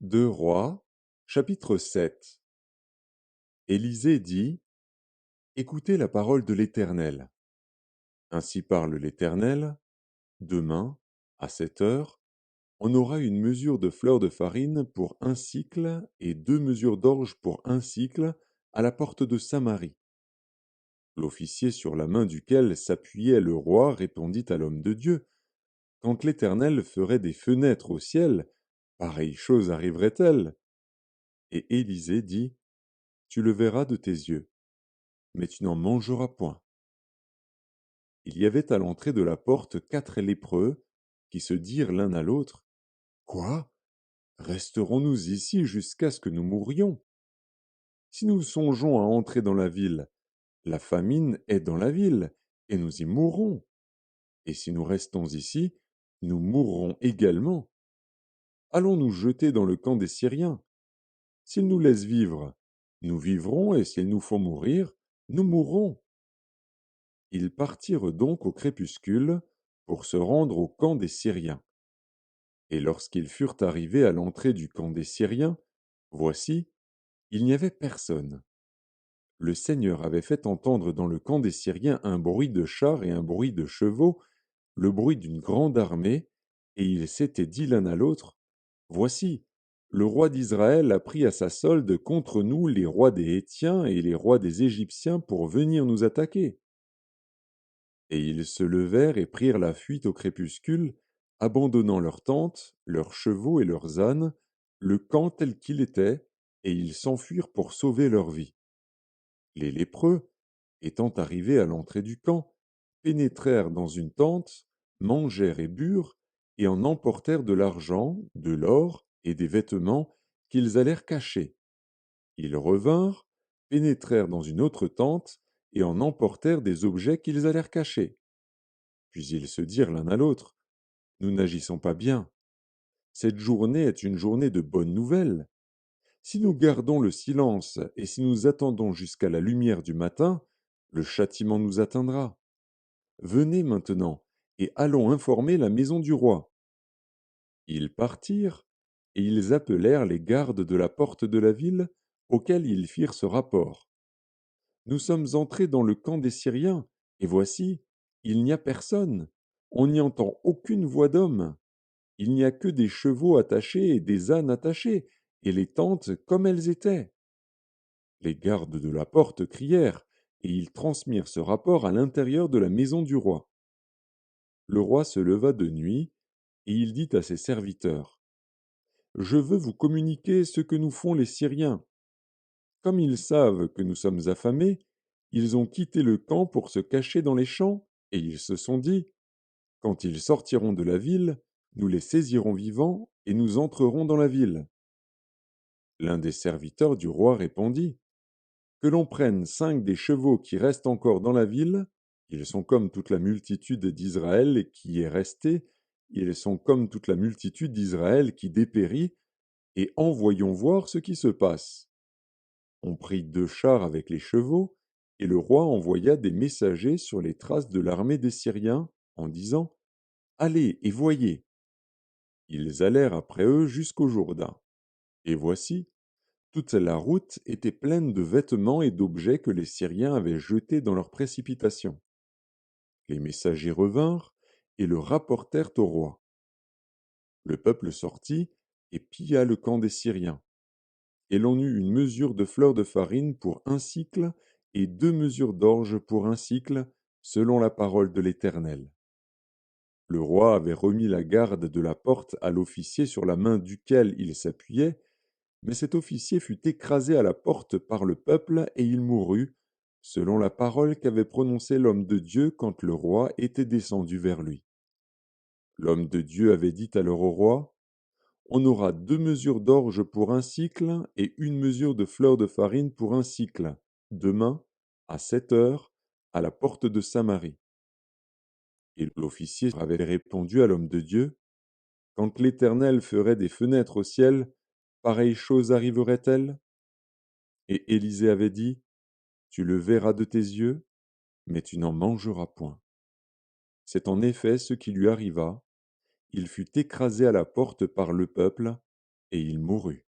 Deux Rois, chapitre 7. Élisée dit: Écoutez la parole de l'Éternel. Ainsi parle l'Éternel: Demain, à 7 heures, on aura une mesure de fleur de farine pour un sicle et 2 mesures d'orge pour un sicle à la porte de Samarie. L'officier sur la main duquel s'appuyait le roi répondit à l'homme de Dieu: Quand l'Éternel ferait des fenêtres au ciel, pareille chose arriverait-elle? Et Élisée dit: Tu le verras de tes yeux, mais tu n'en mangeras point. Il y avait à l'entrée de la porte 4 lépreux, qui se dirent l'un à l'autre: Quoi? Resterons-nous ici jusqu'à ce que nous mourions? Si nous songeons à entrer dans la ville, la famine est dans la ville, et nous y mourrons. Et si nous restons ici, nous mourrons également. Allons nous jeter dans le camp des Syriens. S'ils nous laissent vivre, nous vivrons, et s'ils nous font mourir, nous mourrons. Ils partirent donc au crépuscule pour se rendre au camp des Syriens. Et lorsqu'ils furent arrivés à l'entrée du camp des Syriens, voici, il n'y avait personne. Le Seigneur avait fait entendre dans le camp des Syriens un bruit de chars et un bruit de chevaux, le bruit d'une grande armée, et ils s'étaient dit l'un à l'autre: Voici, le roi d'Israël a pris à sa solde contre nous les rois des Hétiens et les rois des Égyptiens pour venir nous attaquer. Et ils se levèrent et prirent la fuite au crépuscule, abandonnant leurs tentes, leurs chevaux et leurs ânes, le camp tel qu'il était, et ils s'enfuirent pour sauver leur vie. Les lépreux, étant arrivés à l'entrée du camp, pénétrèrent dans une tente, mangèrent et burent, et en emportèrent de l'argent, de l'or et des vêtements qu'ils allèrent cacher. Ils revinrent, pénétrèrent dans une autre tente, et en emportèrent des objets qu'ils allèrent cacher. Puis ils se dirent l'un à l'autre: Nous n'agissons pas bien. Cette journée est une journée de bonnes nouvelles. Si nous gardons le silence et si nous attendons jusqu'à la lumière du matin, le châtiment nous atteindra. Venez maintenant et allons informer la maison du roi. Ils partirent et ils appelèrent les gardes de la porte de la ville, auxquels ils firent ce rapport. Nous sommes entrés dans le camp des Syriens, et voici, il n'y a personne. On n'y entend aucune voix d'homme. Il n'y a que des chevaux attachés et des ânes attachés, et les tentes comme elles étaient. Les gardes de la porte crièrent, et ils transmirent ce rapport à l'intérieur de la maison du roi. Le roi se leva de nuit, et il dit à ses serviteurs: Je veux vous communiquer ce que nous font les Syriens. Comme ils savent que nous sommes affamés, ils ont quitté le camp pour se cacher dans les champs, et ils se sont dit: Quand ils sortiront de la ville, nous les saisirons vivants, et nous entrerons dans la ville. L'un des serviteurs du roi répondit: Que l'on prenne 5 des chevaux qui restent encore dans la ville, ils sont comme toute la multitude d'Israël qui est restée, ils sont comme toute la multitude d'Israël qui dépérit, et envoyons voir ce qui se passe. On prit 2 chars avec les chevaux, et le roi envoya des messagers sur les traces de l'armée des Syriens, en disant: Allez et voyez. Ils allèrent après eux jusqu'au Jourdain. Et voici, toute la route était pleine de vêtements et d'objets que les Syriens avaient jetés dans leur précipitation. Les messagers revinrent et le rapportèrent au roi. Le peuple sortit et pilla le camp des Syriens. Et l'on eut une mesure de fleur de farine pour un sicle et 2 mesures d'orge pour un sicle, selon la parole de l'Éternel. Le roi avait remis la garde de la porte à l'officier sur la main duquel il s'appuyait, mais cet officier fut écrasé à la porte par le peuple et il mourut, selon la parole qu'avait prononcée l'homme de Dieu quand le roi était descendu vers lui. L'homme de Dieu avait dit alors au roi: On aura 2 mesures d'orge pour un sicle et 1 mesure de fleur de farine pour un sicle, demain, à 7 heures, à la porte de Samarie. Et l'officier avait répondu à l'homme de Dieu: Quand l'Éternel ferait des fenêtres au ciel, pareille chose arriverait-elle? Et Élisée avait dit: Tu le verras de tes yeux, mais tu n'en mangeras point. C'est en effet ce qui lui arriva. Il fut écrasé à la porte par le peuple, et il mourut.